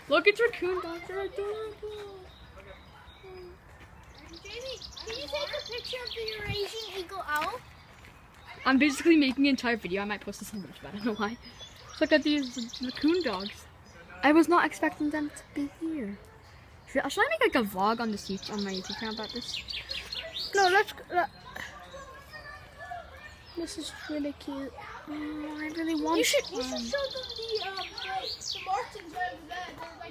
Look, it's raccoon dogs. They're adorable. Jamie, can you take a picture of the Eurasian eagle owl? I'm basically making an entire video. I might post this on YouTube. I don't know why. Look at these raccoon dogs. I was not expecting them to be here. Should I make like a vlog on this on my YouTube channel about this? No, this is really cute. Oh, I really want. You should show them the martins over there.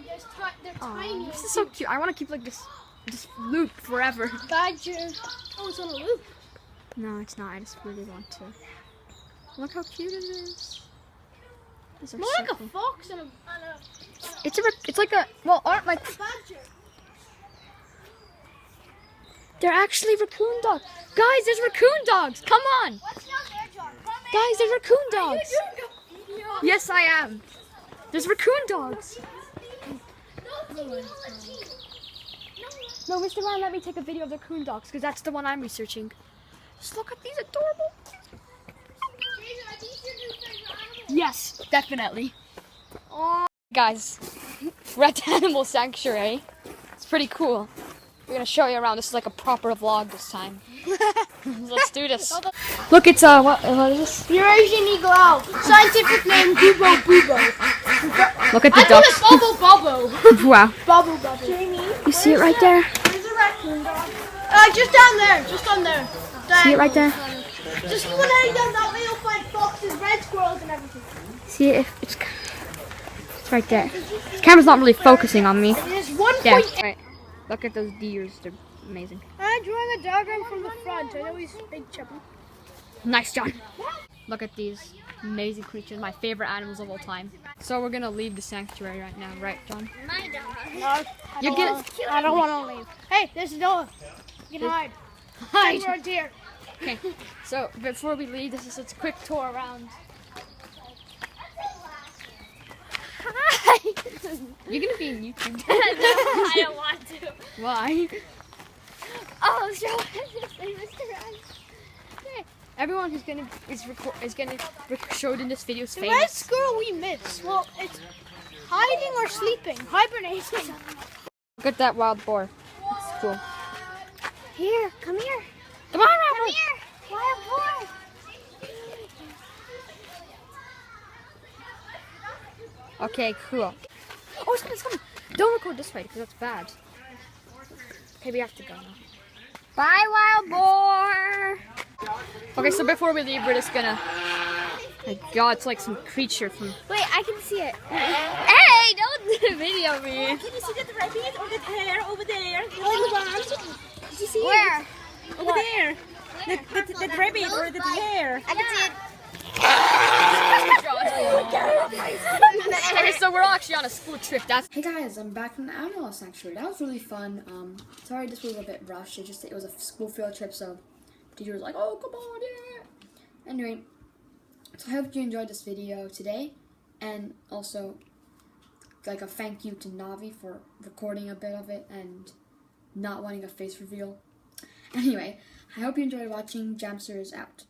They're like they're tiny. This is so cute. I want to keep like this loop forever. Badger. Oh, it's on a loop. No, it's not. I just really want to. Look how cute it is. These are More so like cool. a fox and a It's like a aren't like badger. they're actually raccoon dogs. Guys, there's raccoon dogs. Come on. What's down there, John? Guys, there's raccoon dogs. Are you doing a video? Yes, I am. There's raccoon dogs. No, Mr. Ryan, let me take a video of the raccoon dogs because that's the one I'm researching. Just look at these adorable. Yes, definitely. Oh, guys, we're at the animal sanctuary. It's pretty cool. We're gonna show you around. This is like a proper vlog this time. Let's do this. Look, it's what is this? Eurasian eagle owl. Scientific name Bubo Bubo. Look at the I ducks. call it Bobbo Bobbo. Wow. Bobbo Bobbo. Jamie, You see it right there? where's the raccoon dog? Just down there. Just on there. See it right there? Just go down that way. You'll find foxes, red squirrels, and everything. See it? It's right there. The camera's not really focusing on me. There's 1.8. Yeah. Right. Look at those deers. They're amazing. I'm drawing a diagram from the front. I know he's big chubby. Nice, John. Look at these amazing creatures. My favorite animals of all time. So we're gonna leave the sanctuary right now, right, John? My dog. No, I don't want to leave. Hey, there's a dog. You can hide. Hide. We're a deer. Okay. So before we leave, this is a quick tour around. Hi. You're gonna be in YouTube. No, I don't want to. Why? Oh, show Mr. Ryan. Everyone who's gonna showed in this video is The red famous. squirrel we miss. Well, it's hiding or sleeping, hibernating. Look at that wild boar. It's cool. Here, come here. Come on, Come Robert. here. Wild boar. Okay, cool. Oh, it's coming. Don't record this way because that's bad. Okay, we have to go now. Bye, wild boar. Okay, so before we leave, we're just gonna. My God, it's like some creature from. Wait, I can see it. Hey, don't video me. Can you see the rabbit over there? Over there. The little one. Did you see Where? it? Over there. The rabbit or the hare. I can see it. Okay, so we're actually on a school trip. Hey guys, I'm back from the animal sanctuary. That was really fun. Sorry this was a bit rushed. It was a school field trip, so the teacher was like, "Oh, come on, yeah." Anyway, so I hope you enjoyed this video today, and also like a thank you to Navi for recording a bit of it and not wanting a face reveal. Anyway, I hope you enjoyed watching. Jamster is out.